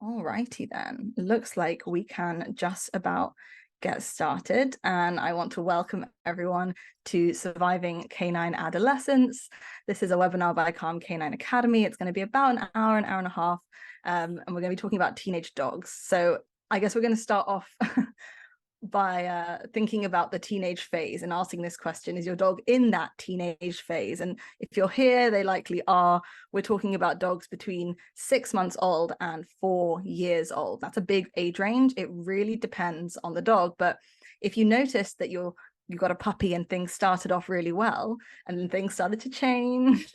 All righty then. Looks like we can just about get started. And I want to welcome everyone to Surviving Canine Adolescence. This is a webinar by Calm Canine Academy. It's going to be about an hour and a half. And we're going to be talking about teenage dogs. So I guess we're going to start off by thinking about the teenage phase and asking this question: is your dog in that teenage phase? And if you're here, they likely are. We're talking about dogs between 6 months old and 4 years old. That's a big age range. It really depends on the dog. But if you notice that you've got a puppy and things started off really well, and then things started to change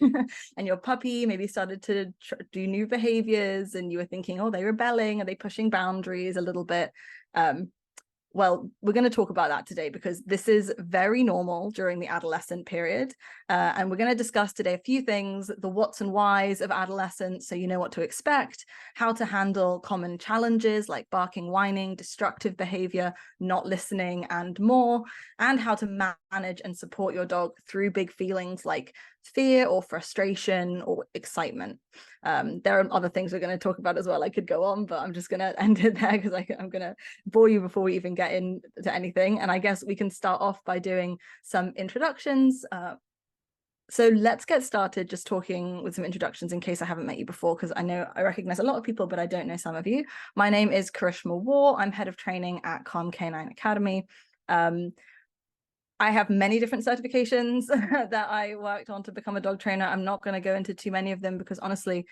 and your puppy maybe started to do new behaviors, and you were thinking, oh, they're rebelling, are they pushing boundaries a little bit? Well, we're going to talk about that today because this is very normal during the adolescent period. And we're going to discuss today a few things: the what's and whys of adolescence, so you know what to expect, how to handle common challenges like barking, whining, destructive behavior, not listening, and more, and how to manage and support your dog through big feelings like fear or frustration or excitement. There are other things we're going to talk about as well. I could go on, but I'm just going to end it there because I'm going to bore you before we even get into anything. And I guess we can start off by doing some introductions. So let's get started just talking with some introductions in case I haven't met you before, because I recognize a lot of people, but I don't know some of you. My name is Karishma War. I'm head of training at Calm Canine Academy. I have many different certifications that I worked on to become a dog trainer. I'm not going to go into too many of them because honestly,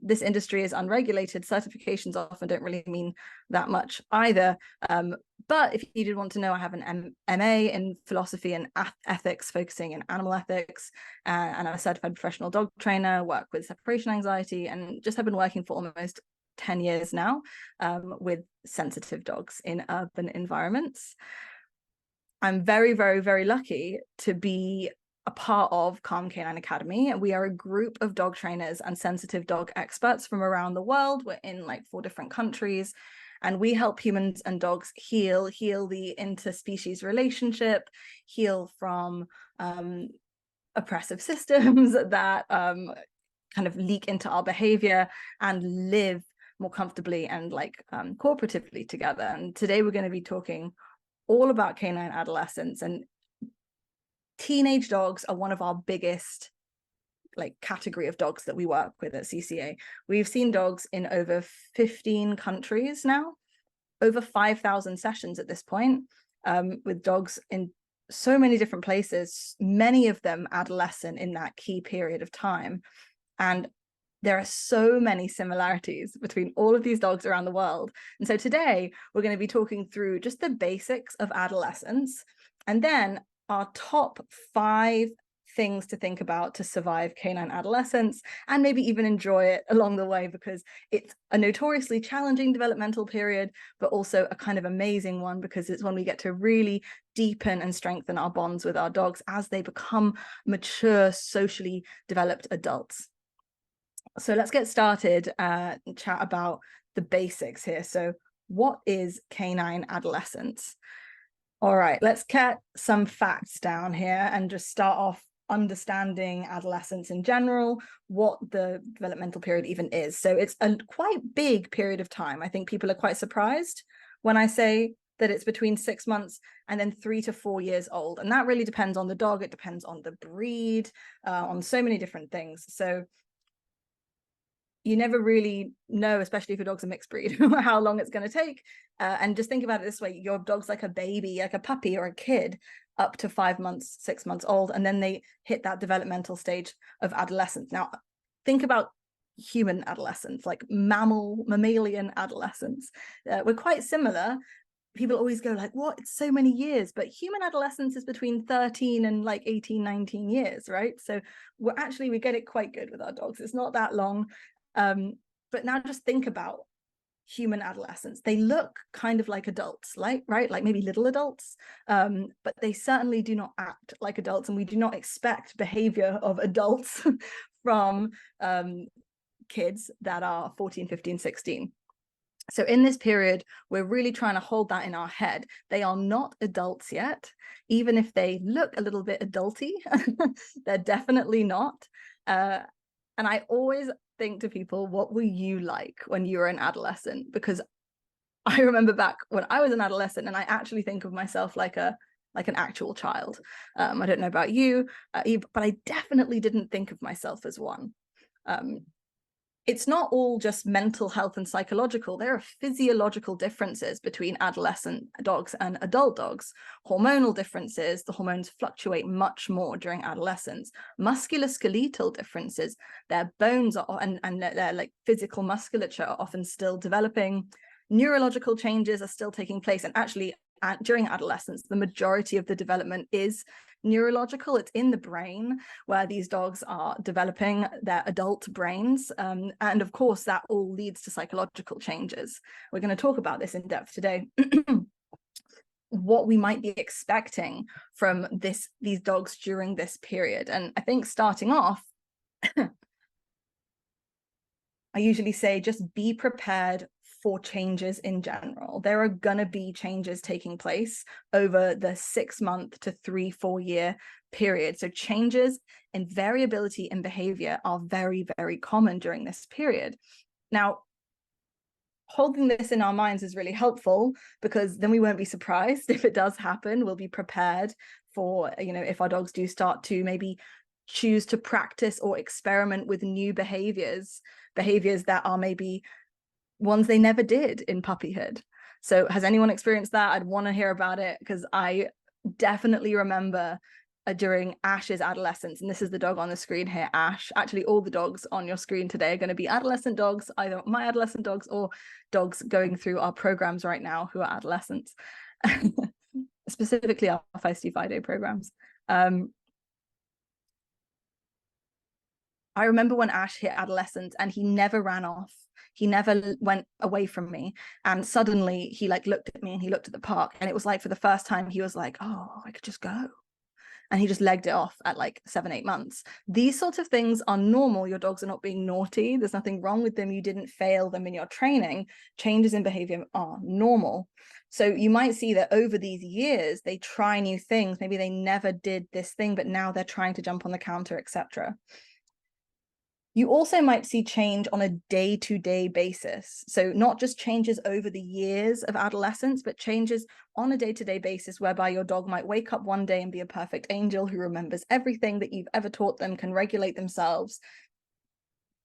this industry is unregulated. Certifications often don't really mean that much either. But if you did want to know, I have an MA in philosophy and ethics, focusing in animal ethics, and I'm a certified professional dog trainer, work with separation anxiety, and just have been working for almost 10 years now with sensitive dogs in urban environments. I'm very, very, very lucky to be a part of Calm Canine Academy. We are a group of dog trainers and sensitive dog experts from around the world. We're in like 4 different countries, and we help humans and dogs heal the interspecies relationship, heal from oppressive systems that kind of leak into our behavior, and live more comfortably and like cooperatively together. And today we're going to be talking all about canine adolescence, and teenage dogs are one of our biggest like category of dogs that we work with at CCA. We've seen dogs in over 15 countries now, over 5,000 sessions at this point, with dogs in so many different places, many of them adolescent in that key period of time. And there are so many similarities between all of these dogs around the world. And so today we're going to be talking through just the basics of adolescence, and then our top 5 things to think about to survive canine adolescence and maybe even enjoy it along the way, because it's a notoriously challenging developmental period, but also a kind of amazing one because it's when we get to really deepen and strengthen our bonds with our dogs as they become mature, socially developed adults. So let's get started and chat about the basics here. So what is canine adolescence? All right, let's get some facts down here and just start off understanding adolescence in general, what the developmental period even is. So it's a quite big period of time. I think people are quite surprised when I say that it's between 6 months and then 3 to 4 years old. And that really depends on the dog. It depends on the breed, on so many different things. So you never really know, especially if your dog's a mixed breed, how long it's going to take. And just think about it this way: your dog's like a baby, like a puppy or a kid, up to 5 months, 6 months old, and then they hit that developmental stage of adolescence. Now, think about human adolescence, like mammalian adolescence. We're quite similar. People always go like, what? It's so many years. But human adolescence is between 13 and like 18, 19 years, right? So we get it quite good with our dogs. It's not that long. But now just think about human adolescents. They look kind of like adults, right? Like maybe little adults, but they certainly do not act like adults, and we do not expect behavior of adults from kids that are 14, 15, 16. So in this period, we're really trying to hold that in our head. They are not adults yet, even if they look a little bit adulty. They're definitely not. And I always think to people, what were you like when you were an adolescent? Because I remember back when I was an adolescent, and I actually think of myself like an actual child. I don't know about you, but I definitely didn't think of myself as one. It's not all just mental health and psychological. There are physiological differences between adolescent dogs and adult dogs. Hormonal differences, the hormones fluctuate much more during adolescence. Musculoskeletal differences, their bones are, and their like physical musculature are often still developing. Neurological changes are still taking place. And actually, during adolescence, the majority of the development is neurological. It's in the brain where these dogs are developing their adult brains. And of course, that all leads to psychological changes. We're going to talk about this in depth today. What we might be expecting from these dogs during this period. And I think starting off, I usually say just be prepared for changes in general. There are going to be changes taking place over the 6-month to 3-4 year period. So changes in variability in behavior are very, very common during this period. Now, holding this in our minds is really helpful, because then we won't be surprised if it does happen. We'll be prepared for, if our dogs do start to maybe choose to practice or experiment with new behaviors that are maybe ones they never did in puppyhood. So has anyone experienced that? I'd want to hear about it, because I definitely remember during Ash's adolescence, and this is the dog on the screen here, Ash. Actually, all the dogs on your screen today are going to be adolescent dogs, either my adolescent dogs or dogs going through our programs right now who are adolescents, specifically our Feisty Friday programs. I remember when Ash hit adolescence and he never ran off. He never went away from me. And suddenly he looked at me and he looked at the park, and it was like for the first time he was like, oh, I could just go. And he just legged it off at 7-8 months. These sorts of things are normal. Your dogs are not being naughty. There's nothing wrong with them. You didn't fail them in your training. Changes in behavior are normal. So you might see that over these years, they try new things. Maybe they never did this thing, but now they're trying to jump on the counter, etc. You also might see change on a day-to-day basis. So not just changes over the years of adolescence, but changes on a day-to-day basis, whereby your dog might wake up one day and be a perfect angel who remembers everything that you've ever taught them, can regulate themselves.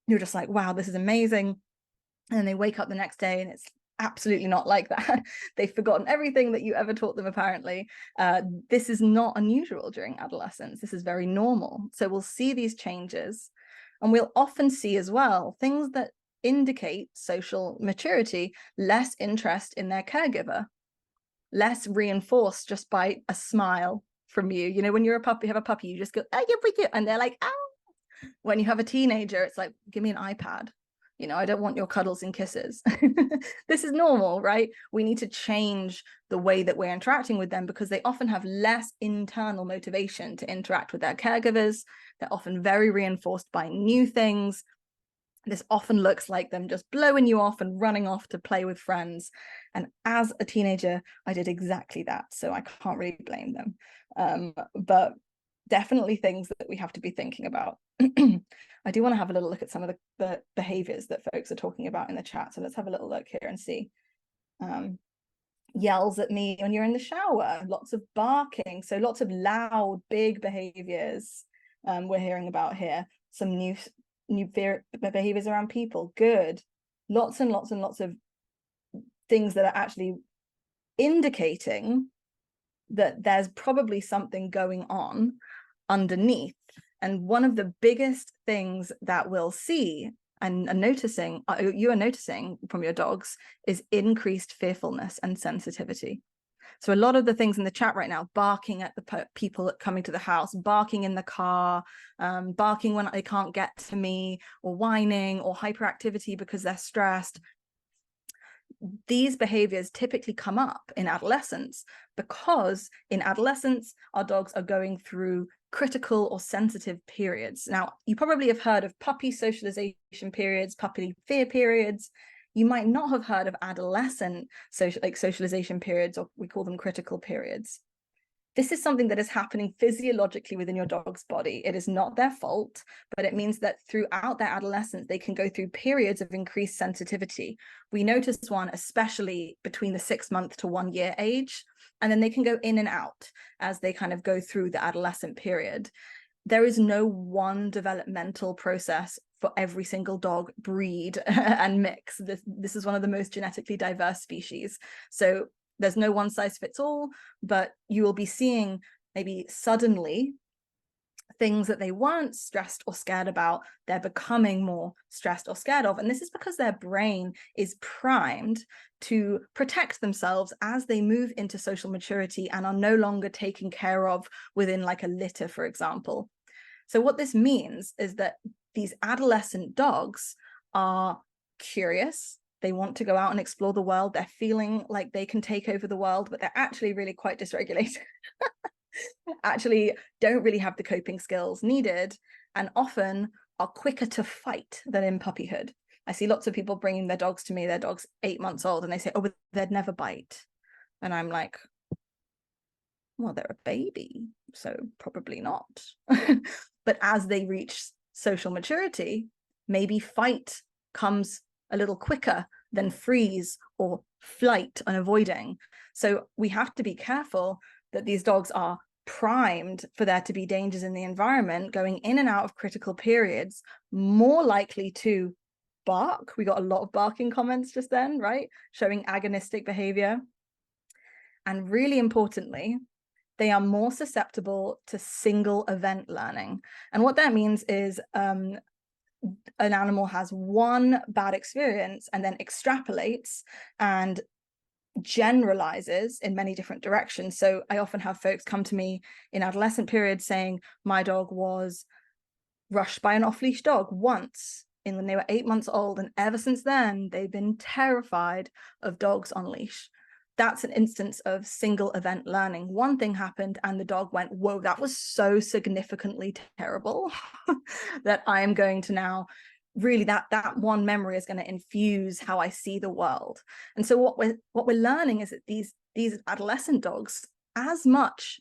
You're just like, wow, this is amazing. And then they wake up the next day and it's absolutely not like that. They've forgotten everything that you ever taught them, apparently. This is not unusual during adolescence. This is very normal. So we'll see these changes. And we'll often see as well things that indicate social maturity: less interest in their caregiver, less reinforced just by a smile from you. When you're a puppy, have a puppy, you just go, oh, you're pretty, and they're like, oh. When you have a teenager, it's like, give me an iPad. I don't want your cuddles and kisses. This is normal, right? We need to change the way that we're interacting with them, because they often have less internal motivation to interact with their caregivers. They're often very reinforced by new things. This often looks like them just blowing you off and running off to play with friends. And as a teenager, I did exactly that. So I can't really blame them. But definitely things that we have to be thinking about. I do want to have a little look at some of the behaviors that folks are talking about in the chat. So let's have a little look here and see. Yells at me when you're in the shower, lots of barking. So lots of loud, big behaviors we're hearing about here. Some new behaviors around people. Good. Lots and lots and lots of things that are actually indicating that there's probably something going on underneath. And one of the biggest things that we'll see and noticing, you are noticing from your dogs, is increased fearfulness and sensitivity. So a lot of the things in the chat right now: barking at the people coming to the house, barking in the car, barking when they can't get to me, or whining, or hyperactivity because they're stressed. These behaviors typically come up in adolescence, because in adolescence, our dogs are going through critical or sensitive periods. Now, you probably have heard of puppy socialization periods, puppy fear periods. You might not have heard of adolescent socialization periods, or we call them critical periods. This is something that is happening physiologically within your dog's body. It is not their fault, but it means that throughout their adolescence, they can go through periods of increased sensitivity. We notice one, especially between the 6-month to 1 year age, and then they can go in and out as they kind of go through the adolescent period. There is no one developmental process for every single dog, breed, and mix. This is one of the most genetically diverse species. So there's no one size fits all, but you will be seeing maybe suddenly things that they weren't stressed or scared about, they're becoming more stressed or scared of. And this is because their brain is primed to protect themselves as they move into social maturity and are no longer taken care of within like a litter, for example. So what this means is that these adolescent dogs are curious. They want to go out and explore the world. They're feeling like they can take over the world, but they're actually really quite dysregulated. Actually don't really have the coping skills needed, and often are quicker to fight than in puppyhood. I see lots of people bringing their dogs to me, their dog's 8 months old, and they say, oh, but they'd never bite. And I'm like, well, they're a baby, so probably not. But as they reach social maturity, maybe fight comes a little quicker than freeze or flight and avoiding. So we have to be careful that these dogs are primed for there to be dangers in the environment, going in and out of critical periods, more likely to bark. We got a lot of barking comments just then, right? Showing agonistic behavior. And really importantly, they are more susceptible to single event learning. And what that means is an animal has one bad experience and then extrapolates and generalizes in many different directions. So I often have folks come to me in adolescent periods saying, my dog was rushed by an off-leash dog once when they were 8 months old, and ever since then they've been terrified of dogs on leash. That's an instance of single event learning. One thing happened and the dog went, whoa, that was so significantly terrible that I am going to now really, that one memory is going to infuse how I see the world. And so what we're learning is that these adolescent dogs, as much,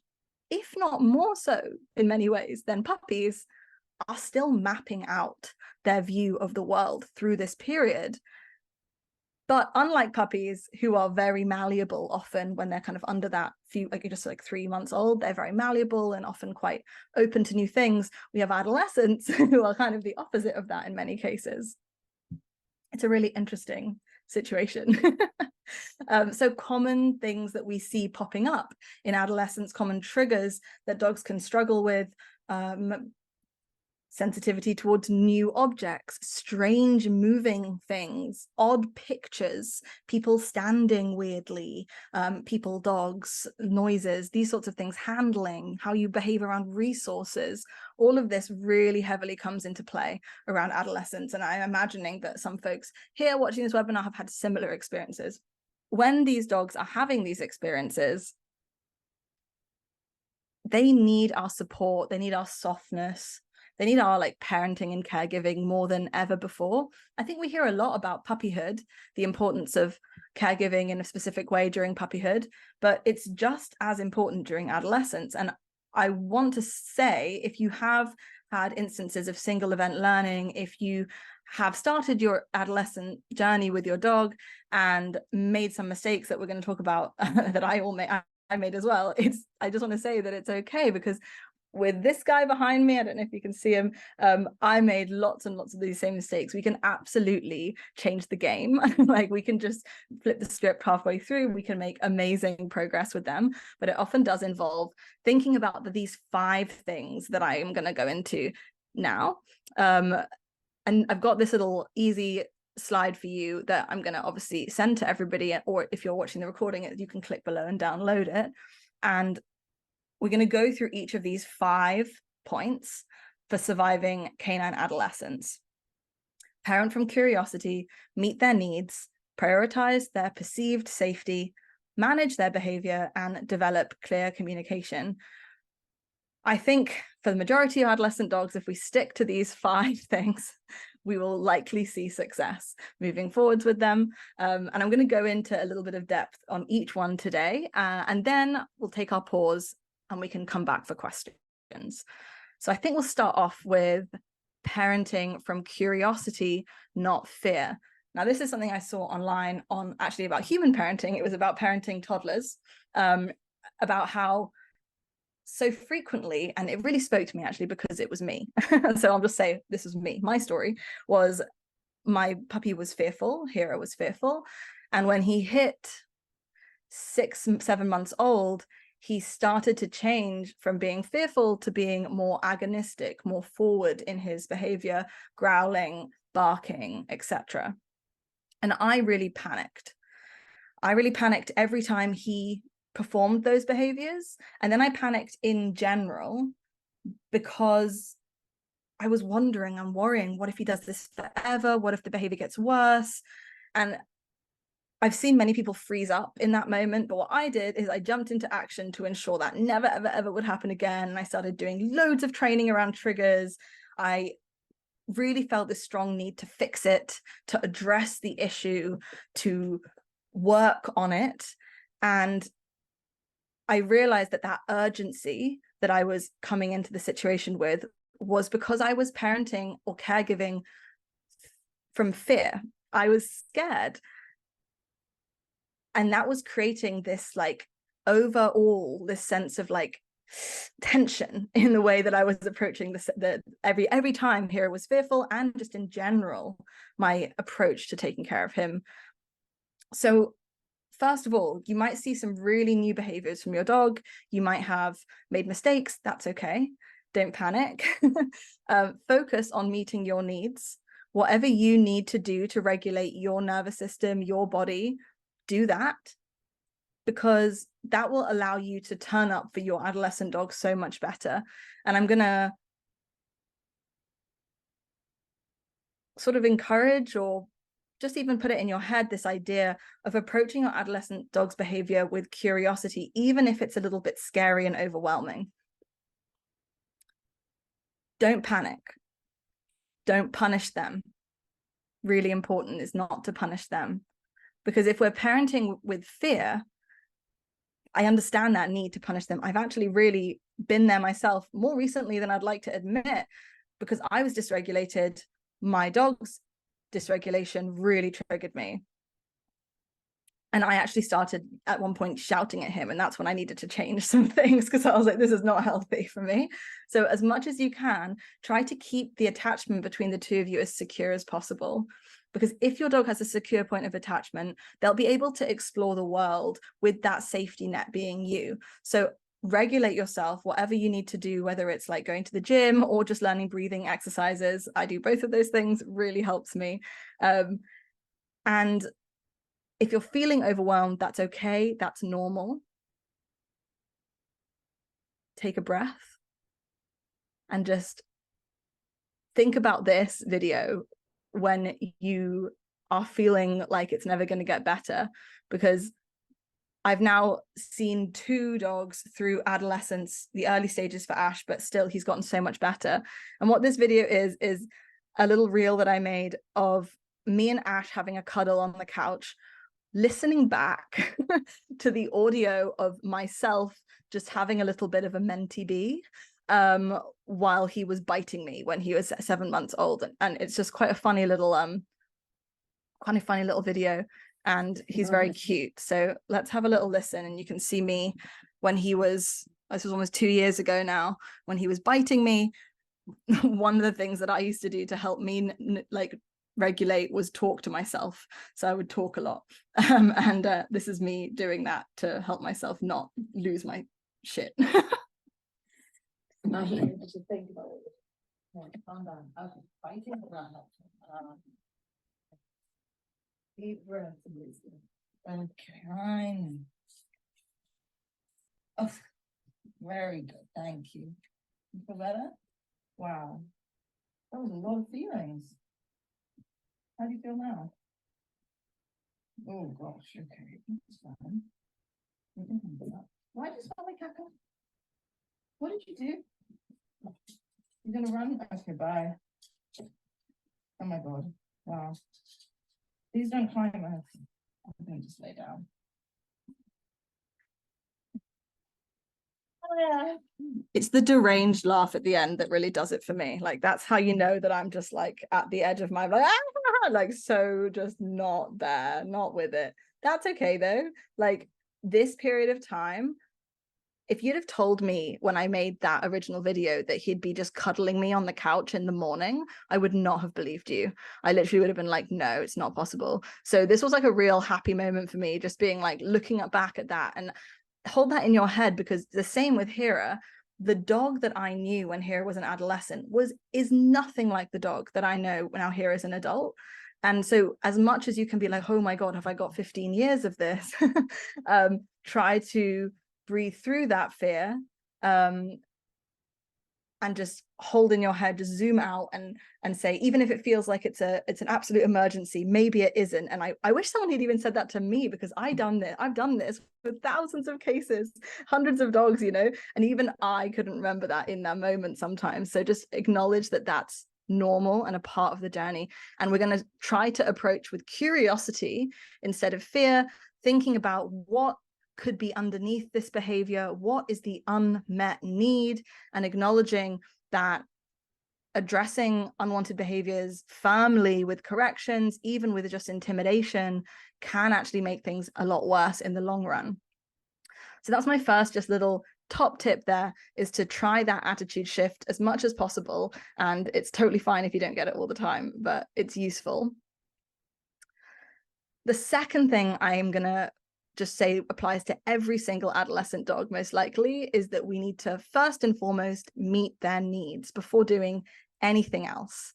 if not more so in many ways than puppies, are still mapping out their view of the world through this period. But unlike puppies, who are very malleable often when they're kind of under that few, like just like 3 months old, they're very malleable and often quite open to new things. We have adolescents who are kind of the opposite of that in many cases. It's a really interesting situation. So common things that we see popping up in adolescence, common triggers that dogs can struggle with, sensitivity towards new objects, strange moving things, odd pictures, people standing weirdly, people, dogs, noises, these sorts of things, handling, how you behave around resources. All of this really heavily comes into play around adolescence. And I'm imagining that some folks here watching this webinar have had similar experiences. When these dogs are having these experiences, they need our support, they need our softness, they need our like parenting and caregiving more than ever before. I think we hear a lot about puppyhood, the importance of caregiving in a specific way during puppyhood, but it's just as important during adolescence. And I want to say, if you have had instances of single event learning, if you have started your adolescent journey with your dog and made some mistakes that we're going to talk about that I made as well, I just want to say that it's okay, because with this guy behind me, I don't know if you can see him, I made lots and lots of these same mistakes. We can absolutely change the game. Like, we can just flip the script halfway through. We can make amazing progress with them, but it often does involve thinking about these 5 things that I am going to go into now. And I've got this little easy slide for you that I'm going to obviously send to everybody, or if you're watching the recording, you can click below and download it. And we're going to go through each of these 5 points for surviving canine adolescence. Parent from curiosity, meet their needs, prioritize their perceived safety, manage their behavior, and develop clear communication. I think for the majority of adolescent dogs, if we stick to these 5 things, we will likely see success moving forwards with them. And I'm going to go into a little bit of depth on each one today, and then we'll take our pause and we can come back for questions. So I think we'll start off with parenting from curiosity, not fear. Now, this is something I saw online on actually about human parenting. It was about parenting toddlers, about how so frequently, and it really spoke to me actually because it was me. So I'll just say this was me. My story was my puppy was fearful, Hero was fearful. And when he hit 6, 7 months old, he started to change from being fearful to being more agonistic, more forward in his behavior, growling, barking, etc. And I really panicked. I really panicked every time he performed those behaviors. And then I panicked in general because I was wondering and worrying, what if he does this forever? What if the behavior gets worse? And I've seen many people freeze up in that moment, but what I did is I jumped into action to ensure that never, ever, ever would happen again. And I started doing loads of training around triggers. I really felt this strong need to fix it, to address the issue, to work on it. And I realized that that urgency that I was coming into the situation with was because I was parenting or caregiving from fear. I was scared. And that was creating this like overall, this sense of like tension in the way that I was approaching the every time Hero was fearful, and just in general, my approach to taking care of him. So first of all, you might see some really new behaviors from your dog. You might have made mistakes. That's okay. Don't panic. Focus on meeting your needs. Whatever you need to do to regulate your nervous system, your body, do that, because that will allow you to turn up for your adolescent dog so much better. And I'm going to sort of encourage, or just even put it in your head, this idea of approaching your adolescent dog's behavior with curiosity, even if it's a little bit scary and overwhelming. Don't panic. Don't punish them. Really important is not to punish them. Because if we're parenting with fear, I understand that need to punish them. I've actually really been there myself more recently than I'd like to admit, because I was dysregulated. My dog's dysregulation really triggered me. And I actually started at one point shouting at him. And that's when I needed to change some things, because I was like, this is not healthy for me. So as much as you can, try to keep the attachment between the two of you as secure as possible. Because if your dog has a secure point of attachment, they'll be able to explore the world with that safety net being you. So regulate yourself, whatever you need to do, whether it's like going to the gym or just learning breathing exercises. I do both of those things, really helps me. And if you're feeling overwhelmed, that's okay. That's normal. Take a breath and just think about this video when you are feeling like it's never going to get better, because I've now seen 2 dogs through adolescence, the early stages for Ash, but still he's gotten so much better. And what this video is a little reel that I made of me and Ash having a cuddle on the couch, listening back to the audio of myself just having a little bit of a mentee bee while he was biting me when he was 7 months old. And it's just quite a funny little video, and he's very cute. So let's have a little listen, and you can see me when he was, this was almost 2 years ago now, when he was biting me. One of the things that I used to do to help me like regulate was talk to myself. So I would talk a lot, and this is me doing that to help myself not lose my shit. I should think about it. Yeah, calm down. Okay, fighting around. Deep breath. Okay. Oh, very good. Thank you. You feel better? Wow. That was a lot of feelings. How do you feel now? Oh gosh, okay. That's fine. Why did you smell like caca? What did you do? You're gonna run? Okay, bye. Oh my god. Wow. Please don't climb us. I'm gonna just lay down. It's the deranged laugh at the end that really does it for me. Like, that's how you know that I'm just like at the edge of my like, like, so just not there, not with it. That's okay though. Like, this period of time, if you'd have told me when I made that original video that he'd be just cuddling me on the couch in the morning, I would not have believed you. I literally would have been like, no, it's not possible. So this was like a real happy moment for me, just being like looking back at that, and hold that in your head, because the same with Hera. The dog that I knew when Hera was an adolescent is nothing like the dog that I know now Hera is an adult. And so as much as you can be like, oh my God, have I got 15 years of this? Try to breathe through that fear, and just hold in your head, just zoom out and say, even if it feels like it's an absolute emergency, maybe it isn't. And I wish someone had even said that to me, because I've done this with thousands of cases, hundreds of dogs, you know, and even I couldn't remember that in that moment sometimes. So just acknowledge that that's normal and a part of the journey. And we're going to try to approach with curiosity instead of fear, thinking about what could be underneath this behavior, what is the unmet need, and acknowledging that addressing unwanted behaviors firmly with corrections, even with just intimidation, can actually make things a lot worse in the long run. So that's my first just little top tip there, is to try that attitude shift as much as possible. And it's totally fine if you don't get it all the time, but it's useful. The second thing I am going to just say applies to every single adolescent dog, most likely, is that we need to first and foremost meet their needs before doing anything else.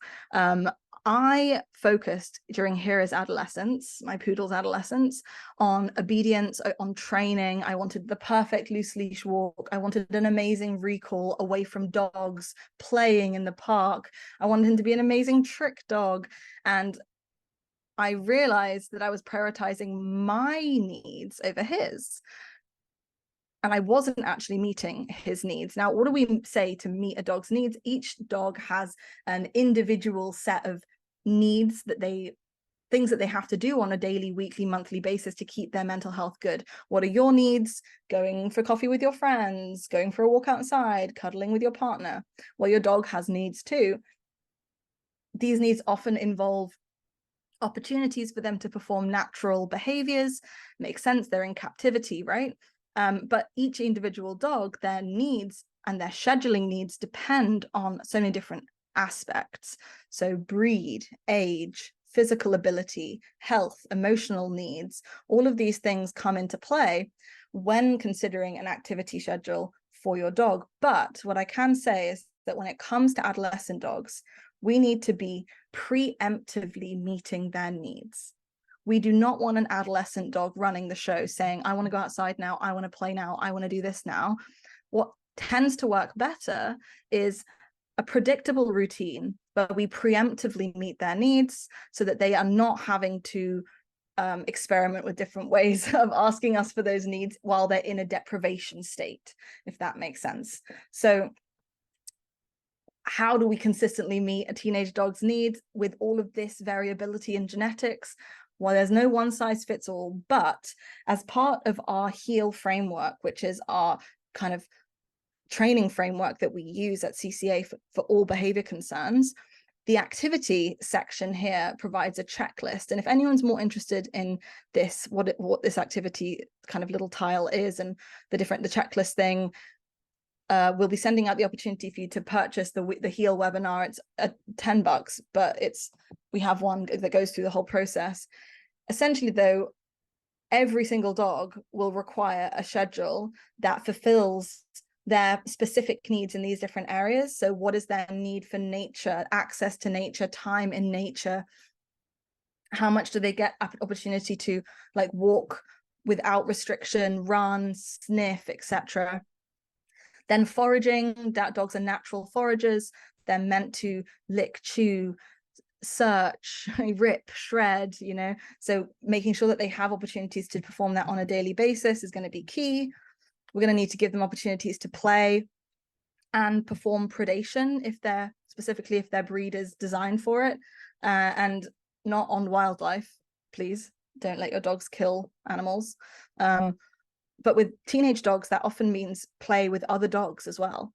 I focused during Hera's adolescence, my poodle's adolescence, on obedience, on training. I wanted the perfect loose leash walk. I wanted an amazing recall away from dogs, playing in the park. I wanted him to be an amazing trick dog. And I realized that I was prioritizing my needs over his. And I wasn't actually meeting his needs. Now, what do we say to meet a dog's needs? Each dog has an individual set of needs things that they have to do on a daily, weekly, monthly basis to keep their mental health good. What are your needs? Going for coffee with your friends, going for a walk outside, cuddling with your partner. Well, your dog has needs too. These needs often involve opportunities for them to perform natural behaviors. Makes sense, they're in captivity, right? But each individual dog, their needs and their scheduling needs depend on so many different aspects. So breed, age, physical ability, health, emotional needs, all of these things come into play when considering an activity schedule for your dog. But what I can say is that when it comes to adolescent dogs, we need to be preemptively meeting their needs. We do not want an adolescent dog running the show saying, I want to go outside now, I want to play now, I want to do this now. What tends to work better is a predictable routine where we preemptively meet their needs so that they are not having to experiment with different ways of asking us for those needs while they're in a deprivation state, if that makes sense. So how do we consistently meet a teenage dog's needs with all of this variability in genetics? Well, there's no one size fits all, but as part of our HEAL framework, which is our kind of training framework that we use at CCA for all behavior concerns, the activity section here provides a checklist. And if anyone's more interested in this, what this activity kind of little tile is and the checklist thing, we'll be sending out the opportunity for you to purchase the HEAL webinar. It's $10, but we have one that goes through the whole process. Essentially, though, every single dog will require a schedule that fulfills their specific needs in these different areas. So what is their need for nature, access to nature, time in nature? How much do they get opportunity to like walk without restriction, run, sniff, etc.? Then foraging, dogs are natural foragers. They're meant to lick, chew, search, rip, shred, you know. So making sure that they have opportunities to perform that on a daily basis is going to be key. We're going to need to give them opportunities to play and perform predation if their breed is designed for it, and not on wildlife. Please don't let your dogs kill animals. But with teenage dogs, that often means play with other dogs as well.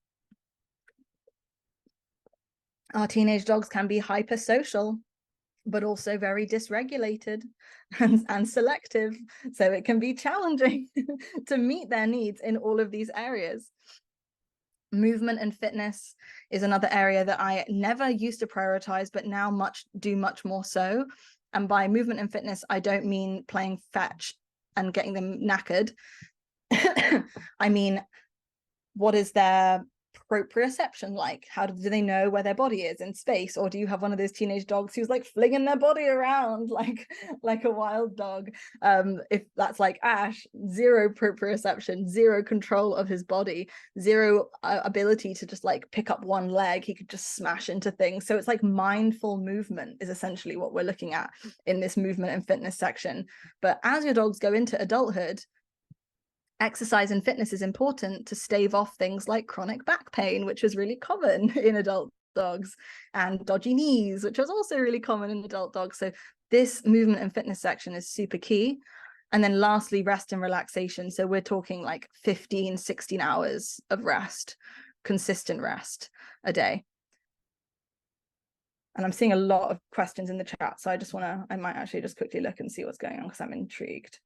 Our teenage dogs can be hypersocial, but also very dysregulated and selective. So it can be challenging to meet their needs in all of these areas. Movement and fitness is another area that I never used to prioritize, but now do much more so. And by movement and fitness, I don't mean playing fetch and getting them knackered. I mean, what is their proprioception like? How do they know where their body is in space? Or do you have one of those teenage dogs who's like flinging their body around like a wild dog? If that's like Ash, zero proprioception, zero control of his body, zero ability to just like pick up one leg. He could just smash into things. So it's like mindful movement is essentially what we're looking at in this movement and fitness section. But as your dogs go into adulthood, exercise and fitness is important to stave off things like chronic back pain, which is really common in adult dogs, and dodgy knees, which is also really common in adult dogs. So this movement and fitness section is super key. And then lastly, rest and relaxation. So we're talking like 15, 16 hours of rest, consistent rest a day. And I'm seeing a lot of questions in the chat. So I might actually just quickly look and see what's going on because I'm intrigued.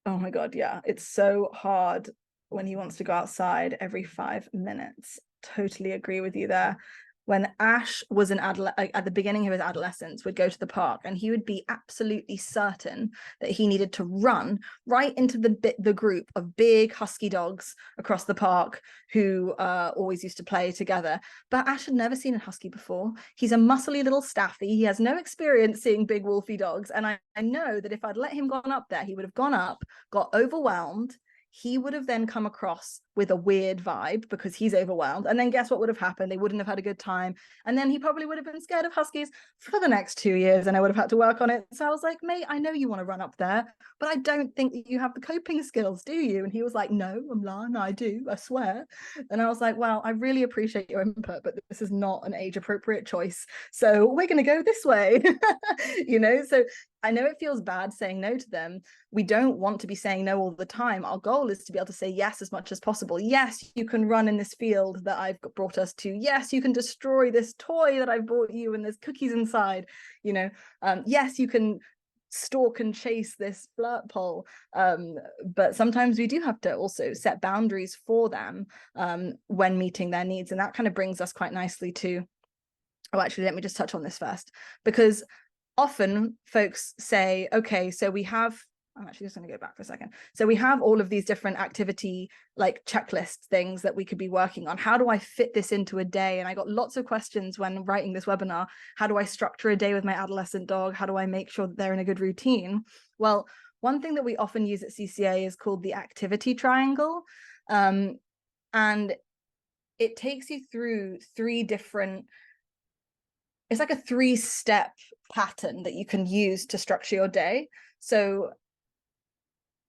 Oh my God, yeah. It's so hard when he wants to go outside every 5 minutes. Totally agree with you there. When Ash was at the beginning of his adolescence, would go to the park and he would be absolutely certain that he needed to run right into the group of big husky dogs across the park who always used to play together. But Ash had never seen a husky before. He's a muscly little staffy. He has no experience seeing big wolfy dogs. And I know that if I'd let him gone up there, he would have gone up, got overwhelmed. He would have then come across with a weird vibe because he's overwhelmed. And then guess what would have happened? They wouldn't have had a good time. And then he probably would have been scared of huskies for the next 2 years and I would have had to work on it. So I was like, mate, I know you want to run up there, but I don't think that you have the coping skills, do you? And he was like, no, I'm lying. I do, I swear. And I was like, well, I really appreciate your input, but this is not an age appropriate choice. So we're going to go this way, so I know it feels bad saying no to them. We don't want to be saying no all the time. Our goal is to be able to say yes as much as possible. Yes, you can run in this field that I've brought us to. Yes, you can destroy this toy that I've bought you and there's cookies inside. Yes, you can stalk and chase this flirt pole. But sometimes we do have to also set boundaries for them when meeting their needs. And that kind of brings us quite nicely to, actually, let me just touch on this first, because often folks say, okay, so I'm actually just going to go back for a second. So we have all of these different activity, like checklist things that we could be working on. How do I fit this into a day? And I got lots of questions when writing this webinar. How do I structure a day with my adolescent dog? How do I make sure that they're in a good routine? Well, one thing that we often use at CCA is called the activity triangle. And it takes you through it's like a 3-step pattern that you can use to structure your day. So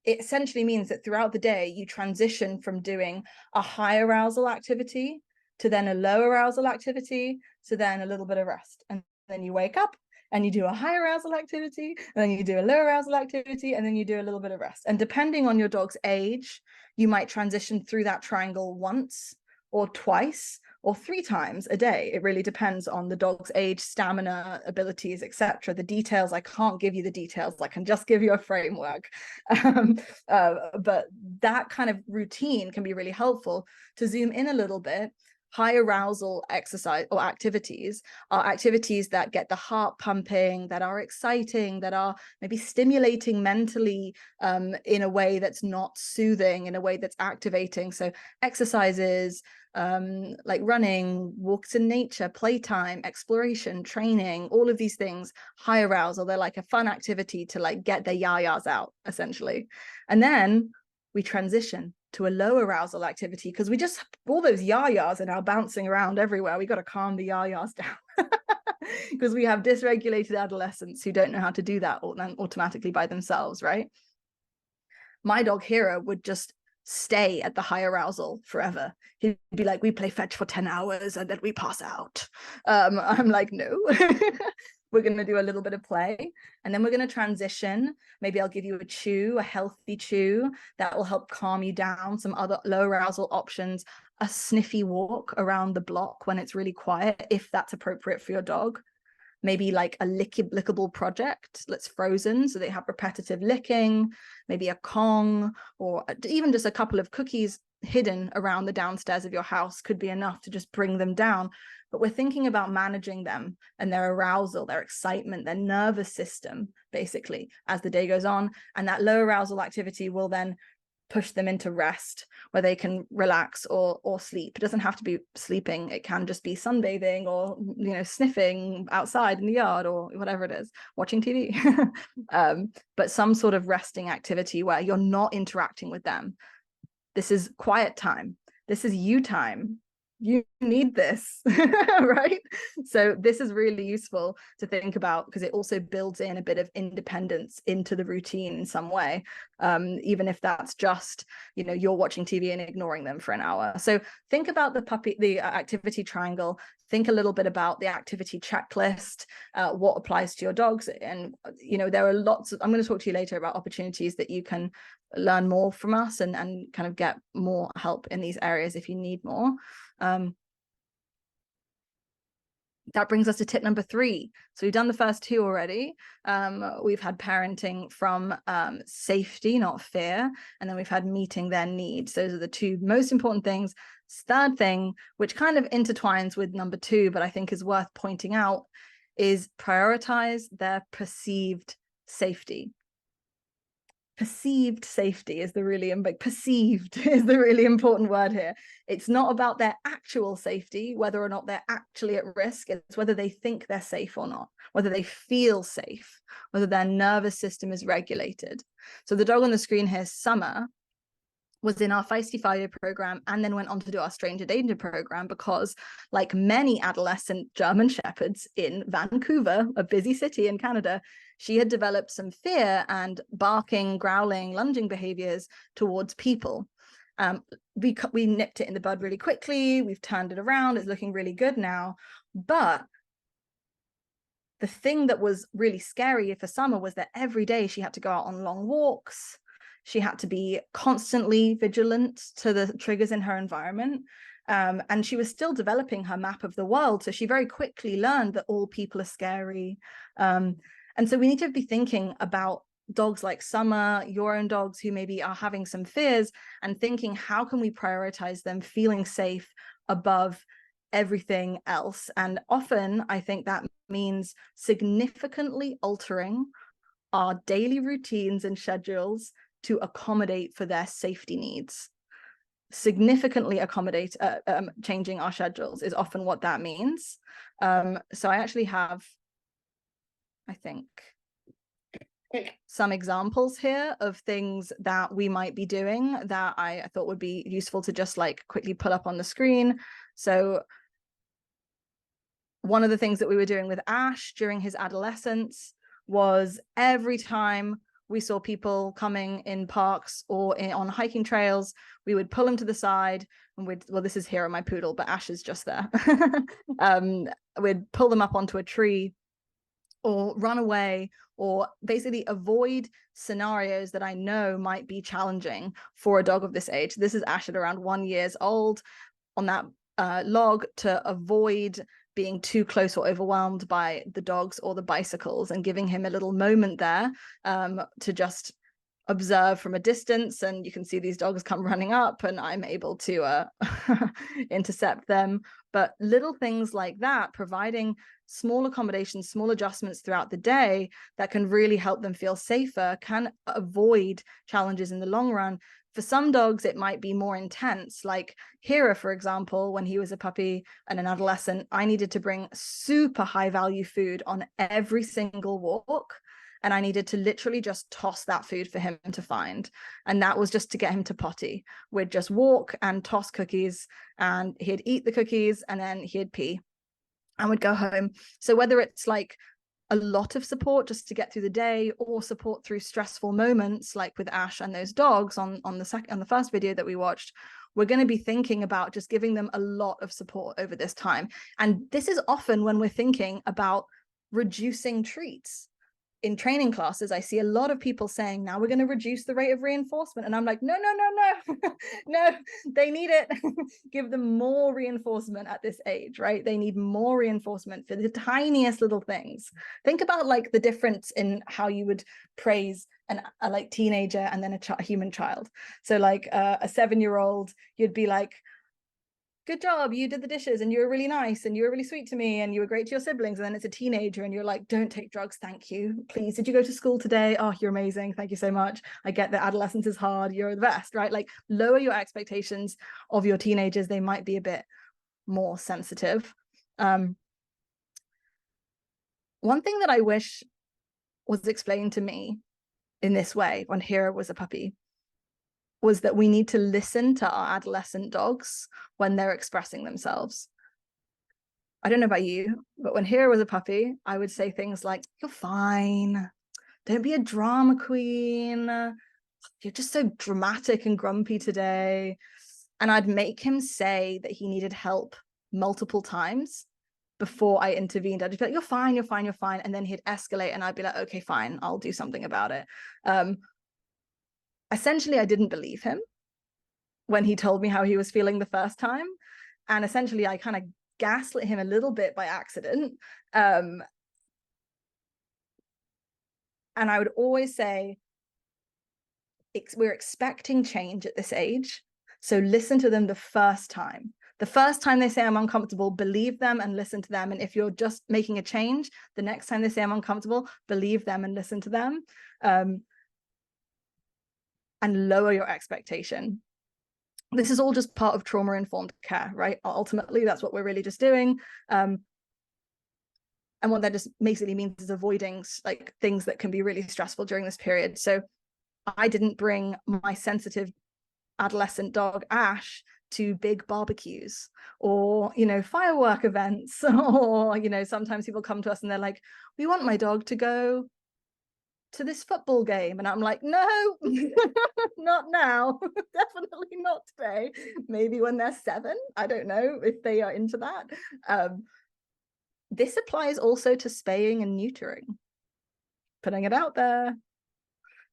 it essentially means that throughout the day, you transition from doing a high arousal activity to then a low arousal activity, to then a little bit of rest. And then you wake up and you do a high arousal activity, and then you do a low arousal activity, and then you do a little bit of rest. And depending on your dog's age, you might transition through that triangle once or twice or 3 times a day. It really depends on the dog's age, stamina, abilities, etc. The details, I can't give you the details. I can just give you a framework. But that kind of routine can be really helpful. To zoom in a little bit, high arousal exercise or activities are activities that get the heart pumping, that are exciting, that are maybe stimulating mentally in a way that's not soothing, in a way that's activating. So exercises like running, walks in nature, playtime, exploration, training, all of these things, high arousal. They're like a fun activity to like get their yayas out, essentially. And then we transition to a low arousal activity because we just, all those yayas are now bouncing around everywhere. We got to calm the yayas down because we have dysregulated adolescents who don't know how to do that automatically by themselves, right? My dog Hero would just stay at the high arousal forever. He'd be like, we play fetch for 10 hours and then we pass out. I'm like, no. we're going to do a little bit of play, and then we're going to transition. Maybe I'll give you a chew, a healthy chew that will help calm you down, some other low arousal options, a sniffy walk around the block when it's really quiet, if that's appropriate for your dog. Maybe like a lickable project that's frozen, so they have repetitive licking, maybe a Kong, or even just a couple of cookies hidden around the downstairs of your house could be enough to just bring them down. But we're thinking about managing them and their arousal, their excitement, their nervous system, basically, as the day goes on. And that low arousal activity will then push them into rest, where they can relax or sleep. It doesn't have to be sleeping. It can just be sunbathing, or, you know, sniffing outside in the yard, or whatever it is, watching TV. But some sort of resting activity where you're not interacting with them. This is quiet time. This is you time. You need this, right? So this is really useful to think about, because it also builds in a bit of independence into the routine in some way, even if that's just, you know, you're watching TV and ignoring them for an hour. So think about the activity triangle. Think a little bit about the activity checklist, what applies to your dogs. And, you know, there are lots of, I'm going to talk to you later about opportunities that you can learn more from us and kind of get more help in these areas if you need more. That brings us to tip number 3. So we've done the first 2 already. We've had parenting from safety, not fear, and then we've had meeting their needs. Those are the 2 most important things. Third thing, which kind of intertwines with number 2, but I think is worth pointing out, is prioritize their perceived safety. Perceived safety is the really important word here. It's not about their actual safety, whether or not they're actually at risk. It's whether they think they're safe or not, whether they feel safe, whether their nervous system is regulated. So the dog on the screen here, Summer, was in our Feisty 5-year program and then went on to do our Stranger Danger program because, like many adolescent German Shepherds in Vancouver, a busy city in Canada, she had developed some fear and barking, growling, lunging behaviors towards people. We nipped it in the bud really quickly. We've turned it around. It's looking really good now. But the thing that was really scary for Summer was that every day she had to go out on long walks. She had to be constantly vigilant to the triggers in her environment. And she was still developing her map of the world. So she very quickly learned that all people are scary. And so we need to be thinking about dogs like Summer, your own dogs who maybe are having some fears, and thinking, how can we prioritize them feeling safe above everything else? And often I think that means significantly altering our daily routines and schedules to accommodate for their safety needs. Significantly accommodate, changing our schedules is often what that means. So I actually have, I think, some examples here of things that we might be doing that I thought would be useful to just like quickly pull up on the screen. So one of the things that we were doing with Ash during his adolescence was every time we saw people coming in parks or on hiking trails, we would pull them to the side and well, this is Hero, my poodle, but Ash is just there. We'd pull them up onto a tree or run away, or basically avoid scenarios that I know might be challenging for a dog of this age. This is Ash at around 1 year old on that log, to avoid being too close or overwhelmed by the dogs or the bicycles, and giving him a little moment there to just observe from a distance. And you can see these dogs come running up and I'm able to intercept them. But little things like that, providing small accommodations, small adjustments throughout the day that can really help them feel safer, can avoid challenges in the long run. For some dogs, it might be more intense. Like Hera, for example, when he was a puppy and an adolescent, I needed to bring super high value food on every single walk. And I needed to literally just toss that food for him to find. And that was just to get him to potty. We'd just walk and toss cookies, and he'd eat the cookies and then he'd pee and we'd go home. So whether it's like a lot of support just to get through the day, or support through stressful moments like with Ash and those dogs on the first video that we watched, we're going to be thinking about just giving them a lot of support over this time. And this is often when we're thinking about reducing treats. In training classes, I see a lot of people saying, now we're going to reduce the rate of reinforcement. And I'm like, no, no, they need it. Give them more reinforcement at this age, right? They need more reinforcement for the tiniest little things. Think about like the difference in how you would praise a like teenager and then a human child. So like a 7-year-old, you'd be like, good job, you did the dishes and you were really nice and you were really sweet to me and you were great to your siblings. And then it's a teenager and you're like, don't take drugs, thank you, please. Did you go to school today? Oh, you're amazing, thank you so much. I get that adolescence is hard, you're the best, right? Like lower your expectations of your teenagers. They might be a bit more sensitive. One thing that I wish was explained to me in this way when Hera was a puppy was that we need to listen to our adolescent dogs when they're expressing themselves. I don't know about you, but when Hera was a puppy, I would say things like, you're fine, don't be a drama queen, you're just so dramatic and grumpy today. And I'd make him say that he needed help multiple times before I intervened. I'd just be like, you're fine, you're fine, you're fine. And then he'd escalate and I'd be like, okay, fine, I'll do something about it. Essentially, I didn't believe him when he told me how he was feeling the first time. And essentially, I kind of gaslit him a little bit by accident. And I would always say, we're expecting change at this age. So listen to them the first time. The first time they say I'm uncomfortable, believe them and listen to them. And if you're just making a change, the next time they say I'm uncomfortable, believe them and listen to them. And lower your expectation. This is all just part of trauma-informed care, right? Ultimately, that's what we're really just doing. And what that just basically means is avoiding like things that can be really stressful during this period. So I didn't bring my sensitive adolescent dog Ash to big barbecues or, you know, firework events, or, you know, sometimes people come to us and they're like, we want my dog to go to this football game. And I'm like, no, not now. Definitely not today. Maybe when they're 7. I don't know if they are into that. This applies also to spaying and neutering. Putting it out there.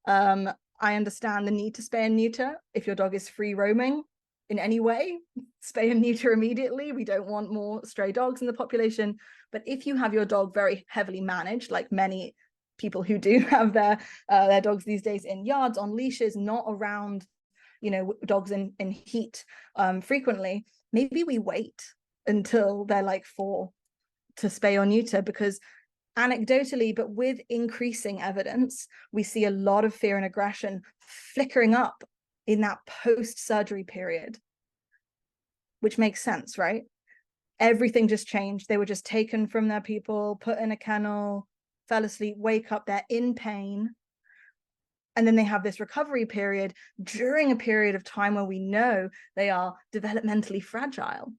I understand the need to spay and neuter if your dog is free roaming in any way. Spay and neuter immediately. We don't want more stray dogs in the population. But if you have your dog very heavily managed, like many people who do have their dogs these days in yards, on leashes, not around, you know, dogs in heat frequently, maybe we wait until they're like 4 to spay or neuter, because anecdotally, but with increasing evidence, we see a lot of fear and aggression flickering up in that post-surgery period, which makes sense, right? Everything just changed. They were just taken from their people, put in a kennel, fell asleep, wake up, they're in pain. And then they have this recovery period during a period of time where we know they are developmentally fragile.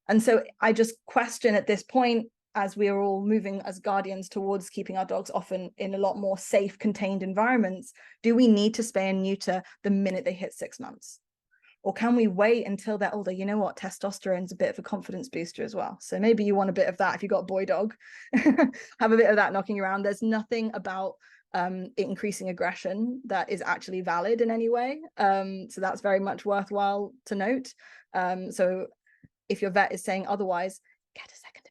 And so I just question at this point, as we are all moving as guardians towards keeping our dogs often in a lot more safe, contained environments, do we need to spay and neuter the minute they hit 6 months? Or can we wait until they're older? You know what? Testosterone is a bit of a confidence booster as well. So maybe you want a bit of that if you've got a boy dog. Have a bit of that knocking around. There's nothing about increasing aggression that is actually valid in any way. So that's very much worthwhile to note. So if your vet is saying otherwise, get a second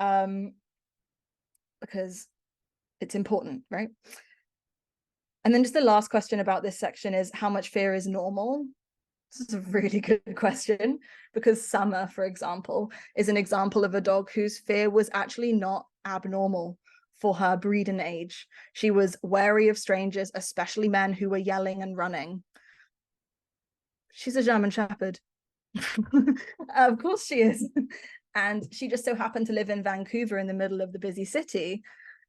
opinion. Because it's important, right? And then just the last question about this section is, how much fear is normal? This is a really good question, because Summer, for example, is an example of a dog whose fear was actually not abnormal for her breed and age. She was wary of strangers, especially men who were yelling and running. She's a German Shepherd. Of course she is. And she just so happened to live in Vancouver in the middle of the busy city.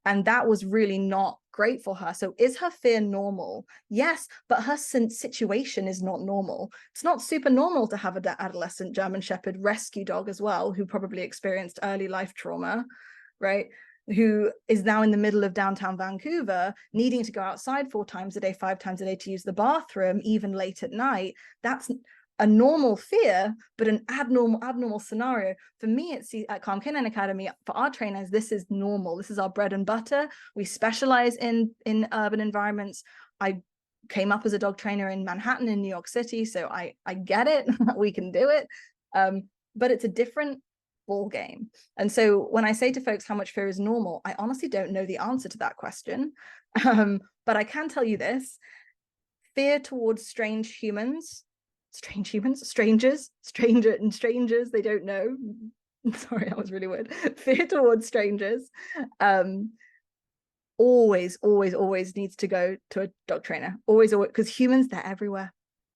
And that was really not great for her. So is her fear normal? Yes, but her situation is not normal. It's not super normal to have an adolescent German Shepherd rescue dog as well, who probably experienced early life trauma, right? Who is now in the middle of downtown Vancouver, needing to go outside 4 times a day, 5 times a day to use the bathroom, even late at night. That's a normal fear, but an abnormal scenario. For me, it's at Calm Canine Academy, for our trainers, this is normal. This is our bread and butter. We specialize in urban environments. I came up as a dog trainer in Manhattan in New York City, so I get it. We can do it. But it's a different ball game. And so when I say to folks how much fear is normal, I honestly don't know the answer to that question. But I can tell you this: fear towards strangers, they don't know. Sorry, that was really weird. Fear towards strangers always needs to go to a dog trainer. Always, because humans, they're everywhere.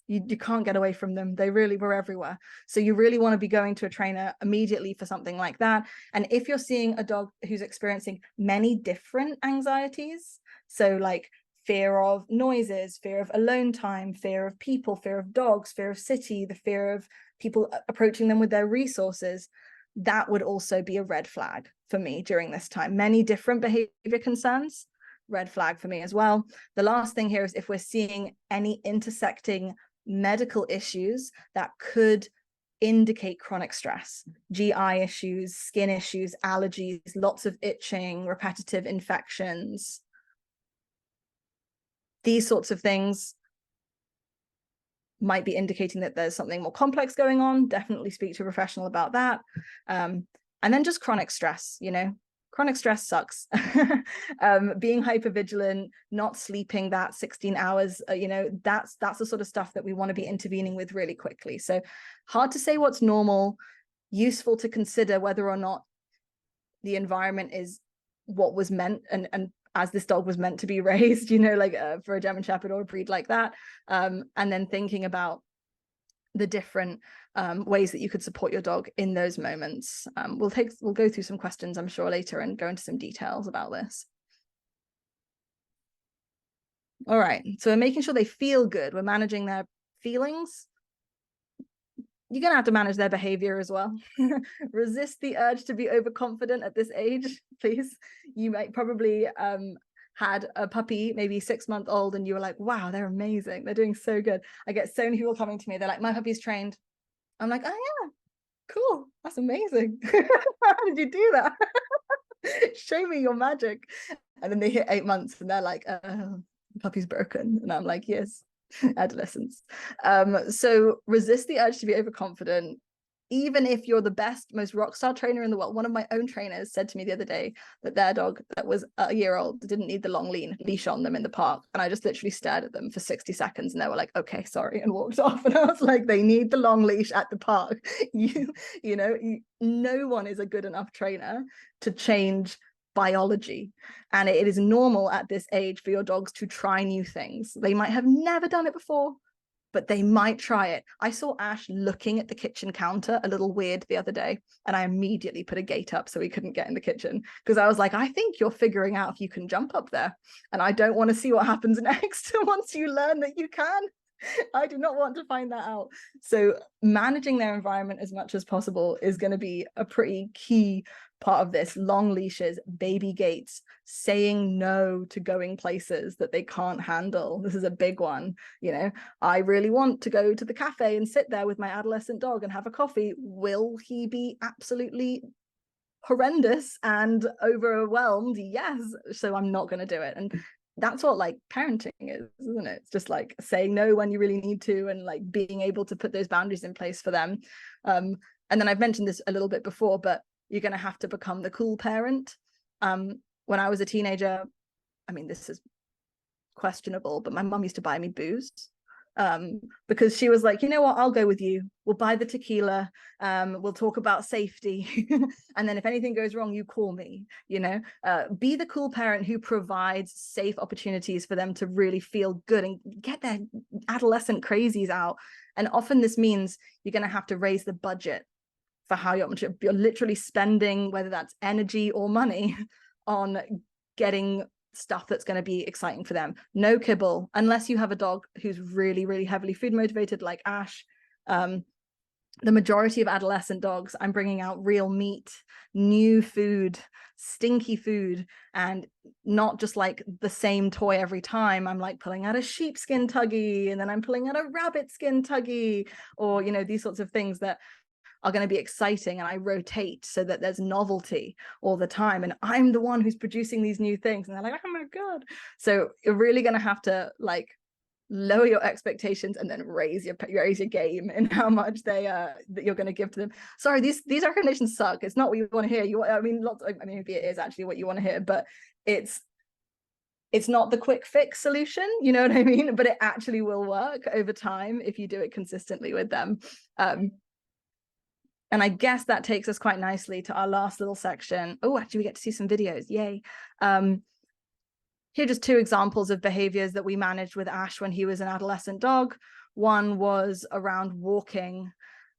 You can't get away from them. They really were everywhere. So you really want to be going to a trainer immediately for something like that. And if you're seeing a dog who's experiencing many different anxieties, so like fear of noises, fear of alone time, fear of people, fear of dogs, fear of city, the fear of people approaching them with their resources, that would also be a red flag for me during this time. Many different behavior concerns, red flag for me as well. The last thing here is if we're seeing any intersecting medical issues that could indicate chronic stress, GI issues, skin issues, allergies, lots of itching, repetitive infections. These sorts of things might be indicating that there's something more complex going on. Definitely speak to a professional about that. And then just chronic stress, chronic stress sucks. Being hypervigilant, not sleeping that 16 hours, that's the sort of stuff that we want to be intervening with really quickly. So hard to say what's normal, useful to consider whether or not the environment is what was meant and as this dog was meant to be raised, for a German Shepherd or a breed like that. And then thinking about the different ways that you could support your dog in those moments. We'll go through some questions, I'm sure, later and go into some details about this. All right, so we're making sure they feel good. We're managing their feelings. You're going to have to manage their behavior as well. Resist the urge to be overconfident at this age, please. You might probably had a puppy, maybe 6-month-old, and you were like, wow, they're amazing. They're doing so good. I get so many people coming to me. They're like, my puppy's trained. I'm like, oh yeah, cool. That's amazing. How did you do that? Show me your magic. And then they hit 8 months and they're like, puppy's broken. And I'm like, yes. Adolescence. So resist the urge to be overconfident, even if you're the best, most rock star trainer in the world. One of my own trainers said to me the other day that their dog that was a year old didn't need the long leash on them in the park, and I just literally stared at them for 60 seconds and they were like, okay, sorry, and walked off. And I was like, they need the long leash at the park. No one is a good enough trainer to change biology, and it is normal at this age for your dogs to try new things. They might have never done it before, but they might try it. I saw Ash looking at the kitchen counter a little weird the other day, and I immediately put a gate up so he couldn't get in the kitchen, because I was like, I think you're figuring out if you can jump up there, and I don't want to see what happens next once you learn that you can. I do not want to find that out. So managing their environment as much as possible is going to be a pretty key part of this. Long leashes, baby gates, saying no to going places that they can't handle. This is a big one. I really want to go to the cafe and sit there with my adolescent dog and have a coffee. Will he be absolutely horrendous and overwhelmed? Yes. So I'm not going to do it. And that's what parenting is, isn't it? It's just saying no when you really need to, and being able to put those boundaries in place for them. And then I've mentioned this a little bit before, but you're going to have to become the cool parent. When I was a teenager, I mean, this is questionable, but my mum used to buy me booze. Because she was like, you know what, I'll go with you. We'll buy the tequila. We'll talk about safety. And then if anything goes wrong, you call me, be the cool parent who provides safe opportunities for them to really feel good and get their adolescent crazies out. And often this means you're going to have to raise the budget for how you're literally spending, whether that's energy or money, on getting stuff that's going to be exciting for them. No kibble, unless you have a dog who's really, really heavily food motivated like Ash. the majority of adolescent dogs, I'm bringing out real meat, new food, stinky food, and not just like the same toy every time. I'm like pulling out a sheepskin tuggy, and then I'm pulling out a rabbit skin tuggy, or, you know, these sorts of things that are going to be exciting, and I rotate so that there's novelty all the time, and I'm the one who's producing these new things, and they're like, oh my God. So you're really going to have to like lower your expectations and then raise your game in how much they that you're going to give to them. Sorry, these recommendations suck. It's not what you want to hear. I mean, maybe it is actually what you want to hear, but it's not the quick fix solution, you know what I mean? But it actually will work over time if you do it consistently with them. And I guess that takes us quite nicely to our last little section. Oh, actually, we get to see some videos. Yay. Here are just two examples of behaviors that we managed with Ash when he was an adolescent dog. One was around walking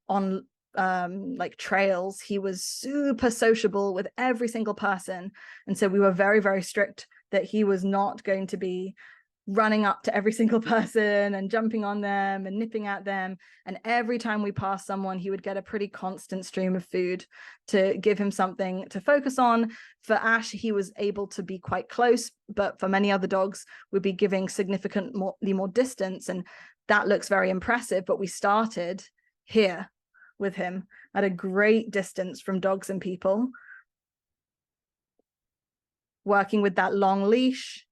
on like trails. He was super sociable with every single person. And so we were very, very strict that he was not going to be running up to every single person and jumping on them and nipping at them. And every time we passed someone, he would get a pretty constant stream of food to give him something to focus on. For Ash, he was able to be quite close, but for many other dogs, we'd be giving significantly more distance. And that looks very impressive. But we started here with him at a great distance from dogs and people, working with that long leash,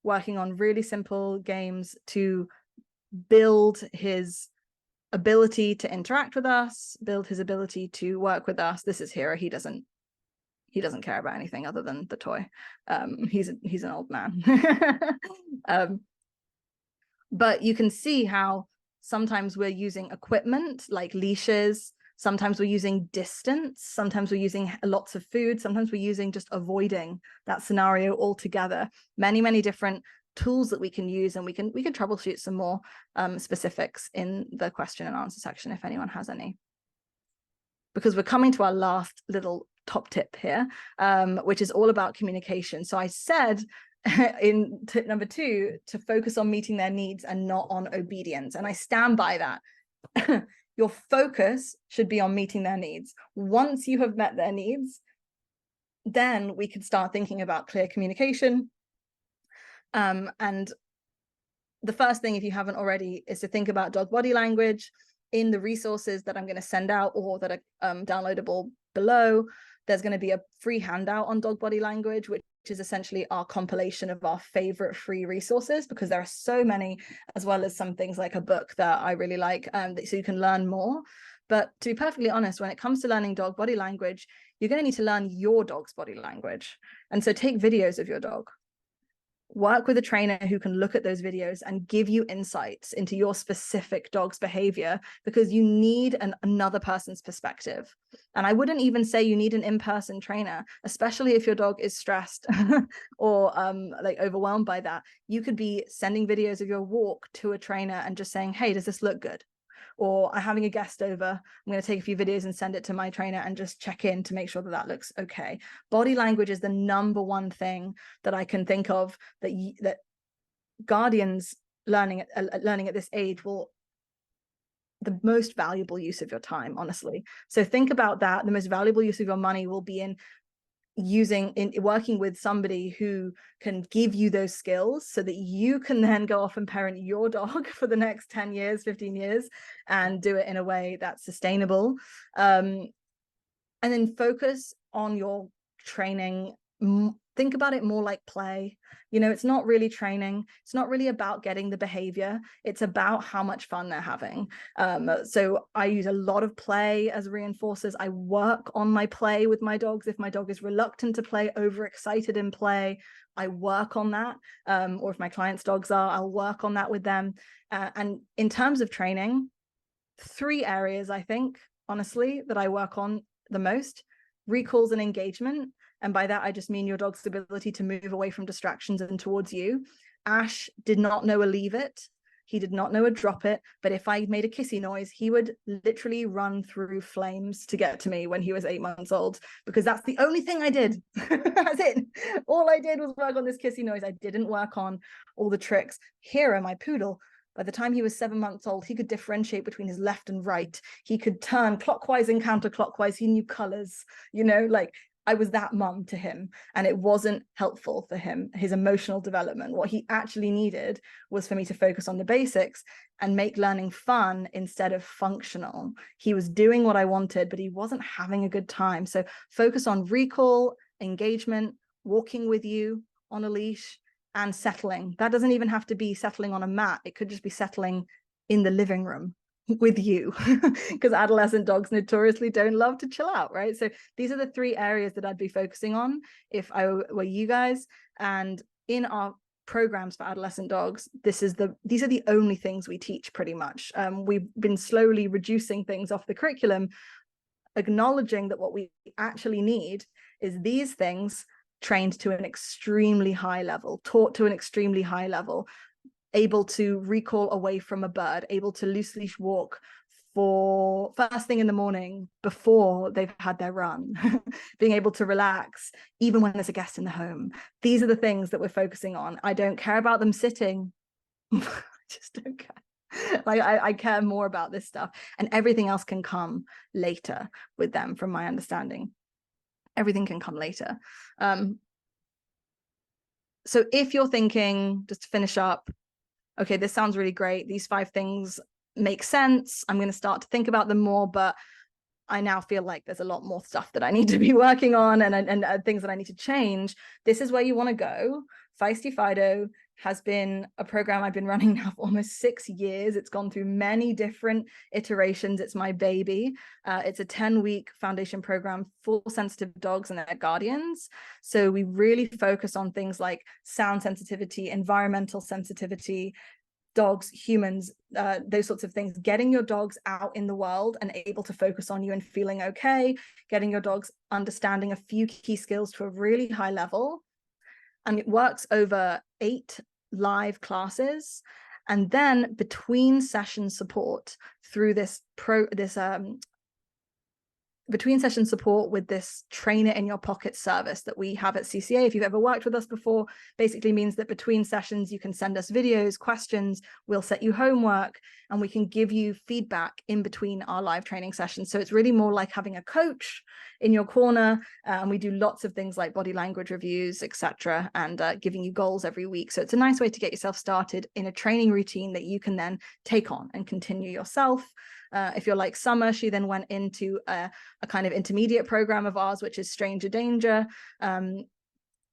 working on really simple games to build his ability to interact with us, build his ability to work with us. This is Hero. He doesn't care about anything other than the toy. He's an old man. But you can see how sometimes we're using equipment like leashes, sometimes we're using distance, sometimes we're using lots of food, sometimes we're using just avoiding that scenario altogether. Many different tools that we can use, and we can troubleshoot some more specifics in the question and answer section if anyone has any. Because we're coming to our last little top tip here, which is all about communication. So I said in tip number 2 to focus on meeting their needs and not on obedience, and I stand by that. Your focus should be on meeting their needs. Once you have met their needs, then we can start thinking about clear communication. And the first thing, if you haven't already, is to think about dog body language. In the resources that I'm going to send out or that are downloadable below, there's going to be a free handout on dog body language, which is essentially our compilation of our favorite free resources, because there are so many, as well as some things like a book that I really like, so you can learn more. But to be perfectly honest, when it comes to learning dog body language, you're going to need to learn your dog's body language. And so take videos of your dog. Work with a trainer who can look at those videos and give you insights into your specific dog's behavior, because you need another person's perspective. And I wouldn't even say you need an in-person trainer, especially if your dog is stressed or like overwhelmed by that. You could be sending videos of your walk to a trainer and just saying, hey, does this look good? Or I'm having a guest over, I'm going to take a few videos and send it to my trainer and just check in to make sure that that looks okay. Body language is the number one thing that I can think of that guardians learning at this age will, the most valuable use of your time, honestly. So think about that. The most valuable use of your money will be in working with somebody who can give you those skills so that you can then go off and parent your dog for the next 10 years, 15 years, and do it in a way that's sustainable. And then focus on your training. Think about it more like play. You know, it's not really training. It's not really about getting the behavior. It's about how much fun they're having. So I use a lot of play as reinforcers. I work on my play with my dogs. If my dog is reluctant to play, overexcited in play, I work on that. Or if my clients' dogs are, I'll work on that with them. And in terms of training, 3 areas, I think, honestly, that I work on the most: recalls and engagement. And by that, I just mean your dog's ability to move away from distractions and towards you. Ash did not know a leave it. He did not know a drop it. But if I made a kissy noise, he would literally run through flames to get to me when he was 8 months old, because that's the only thing I did. That's it. All I did was work on this kissy noise. I didn't work on all the tricks. Hera, my poodle, By the time he was 7 months old, he could differentiate between his left and right. He could turn clockwise and counterclockwise. He knew colors, you know, like I was that mum to him, and it wasn't helpful for him, his emotional development. What he actually needed was for me to focus on the basics and make learning fun instead of functional. He was doing what I wanted, but he wasn't having a good time. So focus on recall, engagement, walking with you on a leash, and settling. That doesn't even have to be settling on a mat. It could just be settling in the living room with you, because adolescent dogs notoriously don't love to chill out, right? So these are the 3 areas that I'd be focusing on if I were you guys. And in our programs for adolescent dogs, these are the only things we teach pretty much. We've been slowly reducing things off the curriculum, acknowledging that what we actually need is these things trained to an extremely high level, taught to an extremely high level, able to recall away from a bird, able to loose leash walk for first thing in the morning before they've had their run, being able to relax even when there's a guest in the home. These are the things that we're focusing on. I don't care about them sitting. I just don't care. Like I care more about this stuff, and everything else can come later with them, from my understanding. Everything can come later. So if you're thinking, just to finish up, okay, this sounds really great, these 5 things make sense, I'm going to start to think about them more, but I now feel like there's a lot more stuff that I need to be working on, and things that I need to change. This is where you want to go. Feisty Fido has been a program I've been running now for almost 6 years. It's gone through many different iterations. It's my baby. It's a 10-week foundation program for sensitive dogs and their guardians. So we really focus on things like sound sensitivity, environmental sensitivity, dogs, humans, those sorts of things, getting your dogs out in the world and able to focus on you and feeling okay, getting your dogs understanding a few key skills to a really high level. And it works over 8 live classes. And then between session support through between session support with this trainer in your pocket service that we have at CCA, if you've ever worked with us before, basically means that between sessions, you can send us videos, questions, we'll set you homework, and we can give you feedback in between our live training sessions. So it's really more like having a coach in your corner. And we do lots of things like body language reviews, etc., and giving you goals every week. So it's a nice way to get yourself started in a training routine that you can then take on and continue yourself. If you're like Summer, she then went into a kind of intermediate program of ours, which is Stranger Danger.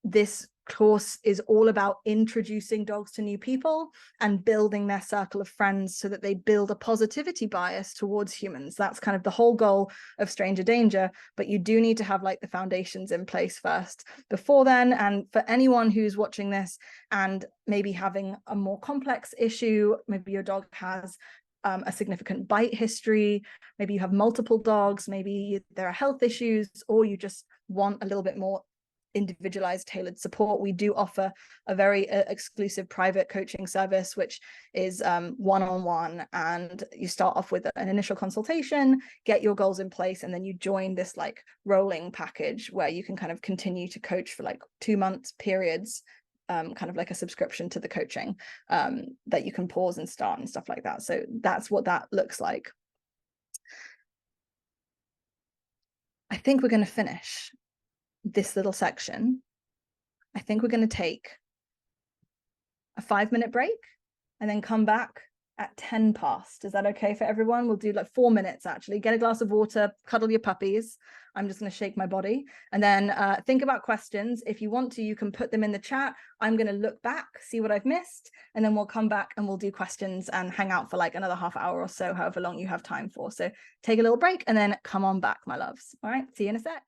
This course is all about introducing dogs to new people and building their circle of friends so that they build a positivity bias towards humans. That's kind of the whole goal of Stranger Danger, but you do need to have like the foundations in place first before then. And for anyone who's watching this and maybe having a more complex issue, maybe your dog has a significant bite history, maybe you have multiple dogs, maybe there are health issues, or you just want a little bit more individualized, tailored support, we do offer a very exclusive private coaching service, which is one-on-one, and you start off with an initial consultation, get your goals in place, and then you join this like rolling package where you can kind of continue to coach for like 2-month periods, kind of like a subscription to the coaching, that you can pause and start and stuff like that. So that's what that looks like. I think we're going to finish this little section. I think we're going to take a 5-minute break and then come back at 10 past. Is that okay for everyone? We'll do like 4 minutes actually. Get a glass of water, cuddle your puppies. I'm just going to shake my body, and then think about questions. If you want to, you can put them in the chat. I'm going to look back, see what I've missed, and then we'll come back and we'll do questions and hang out for like another half hour or so, however long you have time for. So take a little break and then come on back, my loves. All right, see you in a sec.